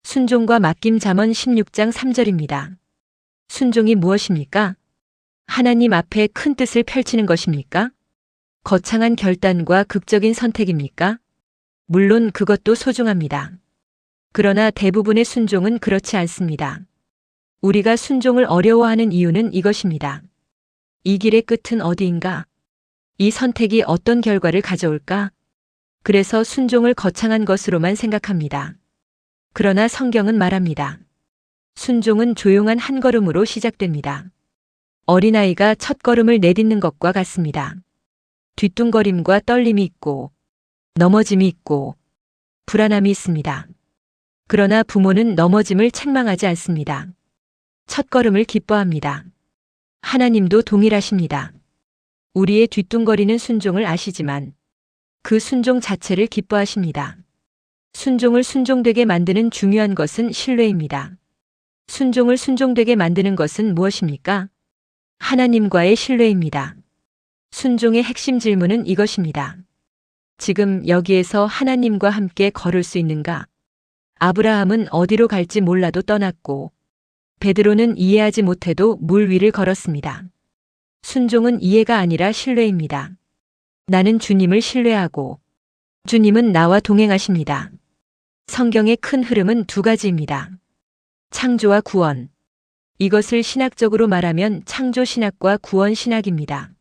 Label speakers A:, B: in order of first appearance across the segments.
A: 순종과 맡김 잠언 16장 3절입니다. 순종이 무엇입니까? 하나님 앞에 큰 뜻을 펼치는 것입니까? 거창한 결단과 극적인 선택입니까? 물론 그것도 소중합니다. 그러나 대부분의 순종은 그렇지 않습니다. 우리가 순종을 어려워하는 이유는 이것입니다. 이 길의 끝은 어디인가? 이 선택이 어떤 결과를 가져올까? 그래서 순종을 거창한 것으로만 생각합니다. 그러나 성경은 말합니다. 순종은 조용한 한 걸음으로 시작됩니다. 어린아이가 첫 걸음을 내딛는 것과 같습니다. 뒤뚱거림과 떨림이 있고, 넘어짐이 있고, 불안함이 있습니다. 그러나 부모는 넘어짐을 책망하지 않습니다. 첫 걸음을 기뻐합니다. 하나님도 동일하십니다. 우리의 뒤뚱거리는 순종을 아시지만 그 순종 자체를 기뻐하십니다. 순종을 순종되게 만드는 중요한 것은 신뢰입니다. 순종을 순종되게 만드는 것은 무엇입니까? 하나님과의 신뢰입니다. 순종의 핵심 질문은 이것입니다. 지금 여기에서 하나님과 함께 걸을 수 있는가? 아브라함은 어디로 갈지 몰라도 떠났고 베드로는 이해하지 못해도 물 위를 걸었습니다. 순종은 이해가 아니라 신뢰입니다. 나는 주님을 신뢰하고 주님은 나와 동행하십니다. 성경의 큰 흐름은 두 가지입니다. 창조와 구원. 이것을 신학적으로 말하면 창조신학과 구원신학입니다.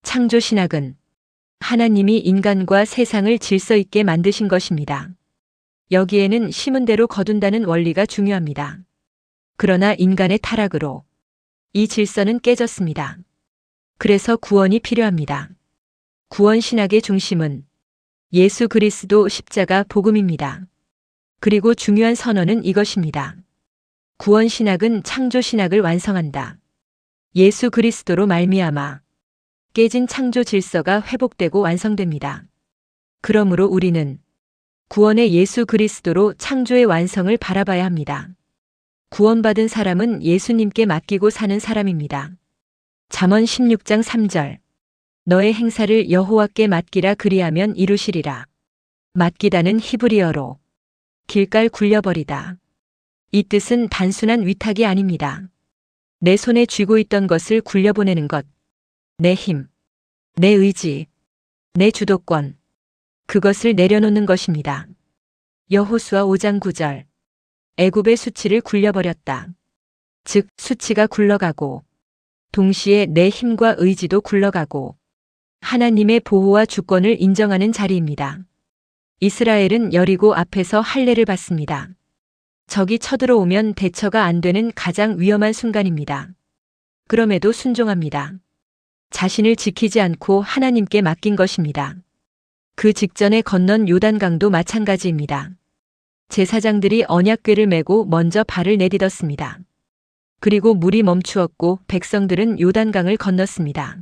A: 창조신학은 하나님이 인간과 세상을 질서 있게 만드신 것입니다. 여기에는 심은 대로 거둔다는 원리가 중요합니다. 그러나 인간의 타락으로 이 질서는 깨졌습니다. 그래서 구원이 필요합니다. 구원신학의 중심은 예수 그리스도 십자가 복음입니다. 그리고 중요한 선언은 이것입니다. 구원신학은 창조신학을 완성한다. 예수 그리스도로 말미암아 깨진 창조 질서가 회복되고 완성됩니다. 그러므로 우리는 구원의 예수 그리스도로 창조의 완성을 바라봐야 합니다. 구원받은 사람은 예수님께 맡기고 사는 사람입니다. 잠언 16장 3절. 너의 행사를 여호와께 맡기라 그리하면 이루시리라. 맡기다는 히브리어로 길갈 굴려버리다. 이 뜻은 단순한 위탁이 아닙니다. 내 손에 쥐고 있던 것을 굴려보내는 것. 내 힘, 내 의지, 내 주도권. 그것을 내려놓는 것입니다. 여호수아 5장 9절. 애굽의 수치를 굴려버렸다. 즉 수치가 굴러가고 동시에 내 힘과 의지도 굴러가고 하나님의 보호와 주권을 인정하는 자리입니다. 이스라엘은 여리고 앞에서 할례를 받습니다. 적이 쳐들어오면 대처가 안 되는 가장 위험한 순간입니다. 그럼에도 순종합니다. 자신을 지키지 않고 하나님께 맡긴 것입니다. 그 직전에 건넌 요단강도 마찬가지입니다. 제사장들이 언약궤를 메고 먼저 발을 내딛었습니다. 그리고 물이 멈추었고 백성들은 요단강을 건넜습니다.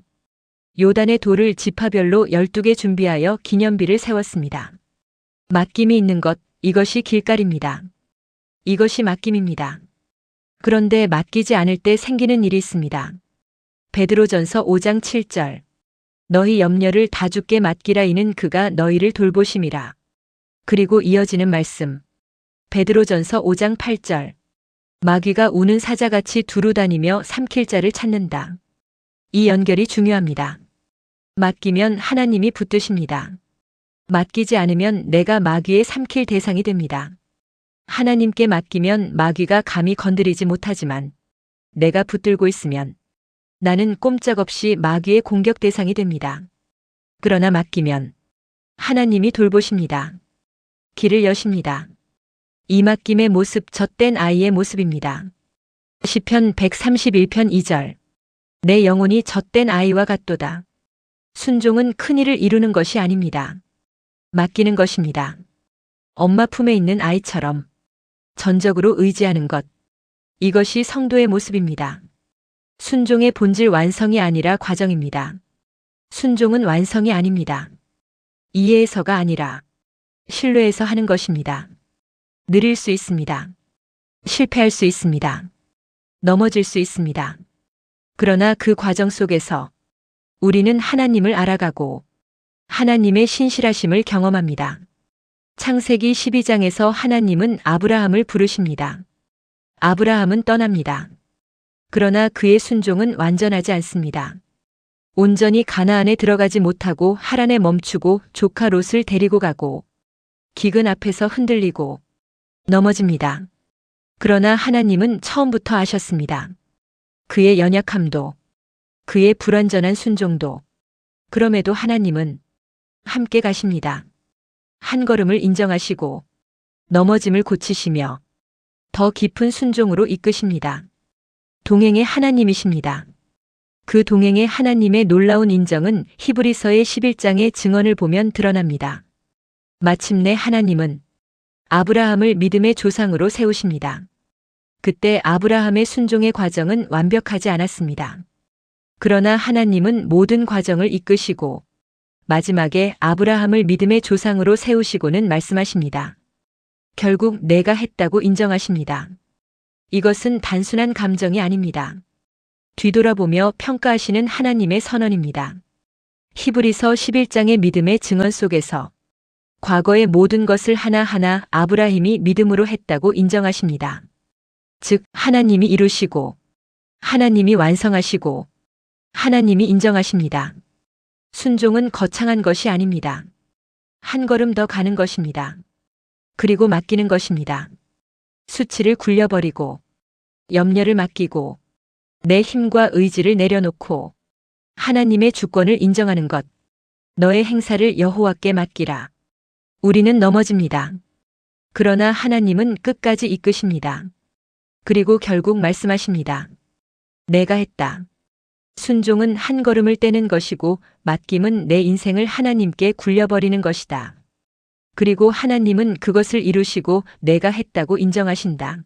A: 요단의 돌을 지파별로 12개 준비하여 기념비를 세웠습니다. 맡김이 있는 것, 이것이 길갈입니다. 이것이 맡김입니다. 그런데 맡기지 않을 때 생기는 일이 있습니다. 베드로전서 5장 7절. 너희 염려를 다 주께 맡기라 이는 그가 너희를 돌보심이라. 그리고 이어지는 말씀. 베드로전서 5장 8절. 마귀가 우는 사자같이 두루 다니며 삼킬 자를 찾는다. 이 연결이 중요합니다. 맡기면 하나님이 붙드십니다. 맡기지 않으면 내가 마귀의 삼킬 대상이 됩니다. 하나님께 맡기면 마귀가 감히 건드리지 못하지만 내가 붙들고 있으면 나는 꼼짝없이 마귀의 공격 대상이 됩니다. 그러나 맡기면 하나님이 돌보십니다. 길을 여십니다. 이 맡김의 모습 젖된 아이의 모습입니다. 시편 131편 2절. 내 영혼이 젖된 아이와 같도다. 순종은 큰일을 이루는 것이 아닙니다. 맡기는 것입니다. 엄마 품에 있는 아이처럼 전적으로 의지하는 것. 이것이 성도의 모습입니다. 순종의 본질 완성이 아니라 과정입니다. 순종은 완성이 아닙니다. 이해에서가 아니라 신뢰에서 하는 것입니다. 느릴 수 있습니다. 실패할 수 있습니다. 넘어질 수 있습니다. 그러나 그 과정 속에서 우리는 하나님을 알아가고 하나님의 신실하심을 경험합니다. 창세기 12장에서 하나님은 아브라함을 부르십니다. 아브라함은 떠납니다. 그러나 그의 순종은 완전하지 않습니다. 온전히 가나안에 들어가지 못하고 하란에 멈추고 조카 롯을 데리고 가고 기근 앞에서 흔들리고 넘어집니다. 그러나 하나님은 처음부터 아셨습니다. 그의 연약함도, 그의 불완전한 순종도. 그럼에도 하나님은 함께 가십니다. 한 걸음을 인정하시고 넘어짐을 고치시며 더 깊은 순종으로 이끄십니다. 동행의 하나님이십니다. 그 동행의 하나님의 놀라운 인정은 히브리서의 11장의 증언을 보면 드러납니다. 마침내 하나님은 아브라함을 믿음의 조상으로 세우십니다. 그때 아브라함의 순종의 과정은 완벽하지 않았습니다. 그러나 하나님은 모든 과정을 이끄시고 마지막에 아브라함을 믿음의 조상으로 세우시고는 말씀하십니다. 결국 내가 했다고 인정하십니다. 이것은 단순한 감정이 아닙니다. 뒤돌아보며 평가하시는 하나님의 선언입니다. 히브리서 11장의 믿음의 증언 속에서 과거의 모든 것을 하나하나 아브라함이 믿음으로 했다고 인정하십니다. 즉, 하나님이 이루시고, 하나님이 완성하시고, 하나님이 인정하십니다. 순종은 거창한 것이 아닙니다. 한 걸음 더 가는 것입니다. 그리고 맡기는 것입니다. 수치를 굴려버리고, 염려를 맡기고, 내 힘과 의지를 내려놓고, 하나님의 주권을 인정하는 것. 너의 행사를 여호와께 맡기라. 우리는 넘어집니다. 그러나 하나님은 끝까지 이끄십니다. 그리고 결국 말씀하십니다. 내가 했다. 순종은 한 걸음을 떼는 것이고 맡김은 내 인생을 하나님께 굴려버리는 것이다. 그리고 하나님은 그것을 이루시고 내가 했다고 인정하신다.